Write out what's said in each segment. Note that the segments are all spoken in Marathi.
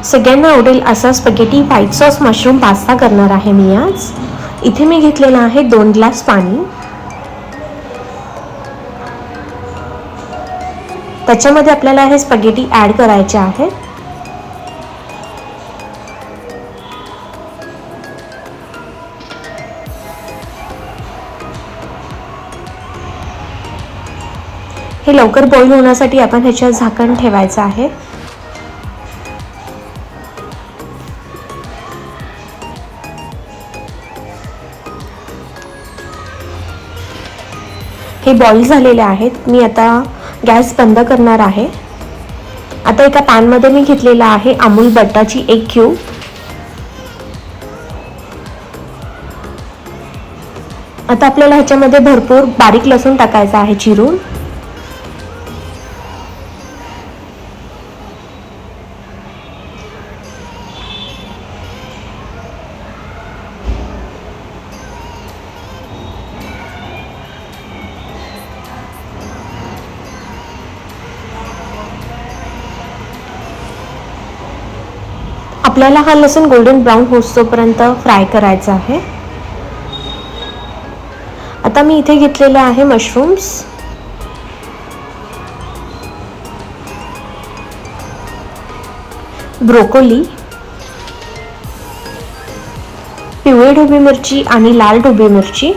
सगळ्यांना आवडेल असा spaghetti white sauce mushroom pasta करणार आहे मी आज. इथे मी घेतलेला आहे 2 ग्लास पाणी. त्याच्यामध्ये आपल्याला हे स्पॅगेटी ॲड करायचे आहे. हे लवकर बॉईल होण्यासाठी आपण ह्याच्यावर झाकण ठेवायचं आहे. हे बॉईल झालेले आहेत. मी आता गॅस बंद करणार आहे. आता एका पॅनमध्ये मी घेतलेला आहे अमूल बटरची 1 क्यूब. आता आपल्याला ह्याच्यामध्ये भरपूर बारीक लसूण टाकायचा आहे चिरून. आपल्याला हा लसूण गोल्डन ब्राऊन होईपर्यंत फ्राय करायचा आहे. आता मी इथे घेतलेले आहे मशरूम्स. ब्रोकोली, पिवळी ढोबळी मिरची आणि लाल ढोबळी मिरची,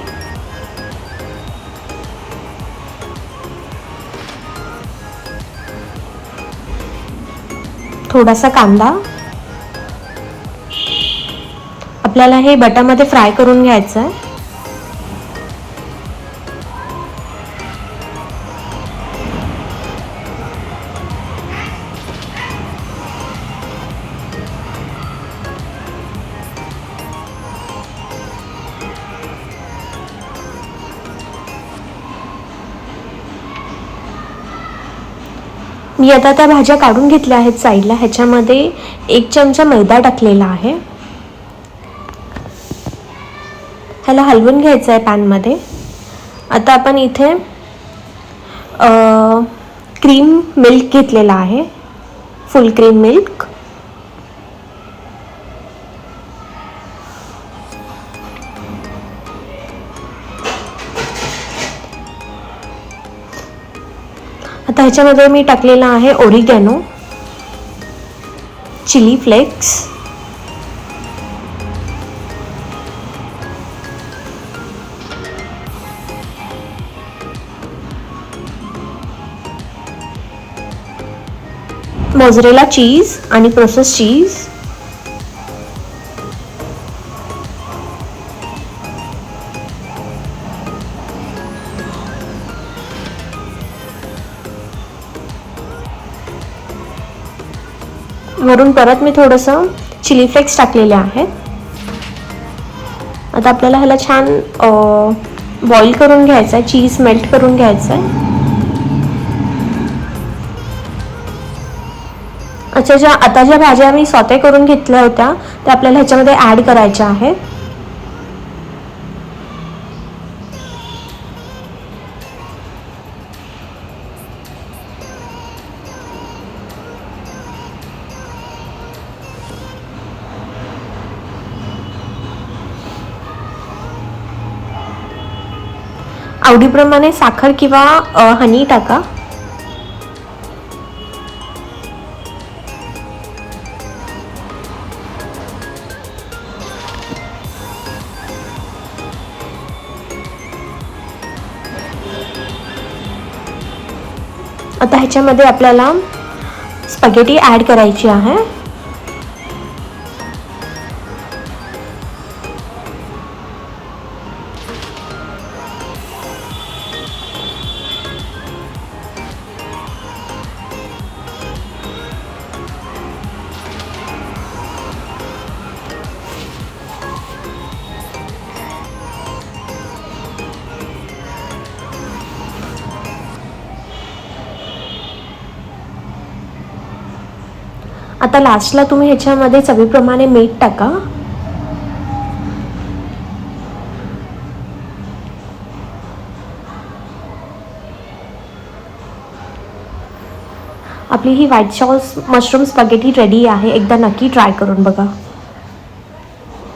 थोडासा कांदा. आपल्याला हे बटरमध्ये फ्राय करून घ्यायचं आहे. मी आता त्या भाज्या काढून घेतल्या आहेत साईडला. ह्याच्यामध्ये 1 चमचा मैदा टाकलेला आहे. ह्याला हलवून घ्यायचं आहे पॅनमध्ये. आता आपण इथे क्रीम मिल्क घेतलेला आहे, फुल क्रीम मिल्क. आता ह्याच्यामध्ये मी टाकलेला आहे ओरिगॅनो, चिली फ्लेक्स, मोझरेला चीज आणि प्रोसेस चीज, वरून परत मी थोडंसं चिली फ्लेक्स टाकलेले आहेत. आता आपल्याला ह्याला छान बॉईल करून घ्यायचं आहे, चीज मेल्ट करून घ्यायचं आहे. अच्छा, आता ज्या भाज्या मी सॉटे करून घेतल्या होत्या त्या आपल्याला ह्याच्यामध्ये ॲड करायच्या आहेत. आवडीप्रमाणे साखर किंवा हनी टाका. आता ह्याच्यामध्ये आपल्याला स्पॅगेटी ॲड करायची आहे. आता लास्टला तुम्ही ह्याच्यामध्ये चवीप्रमाणे मीठ टाका. आपली ही white sauce mushroom spaghetti ready आहे. एकदा नक्की ट्राय करून बघा.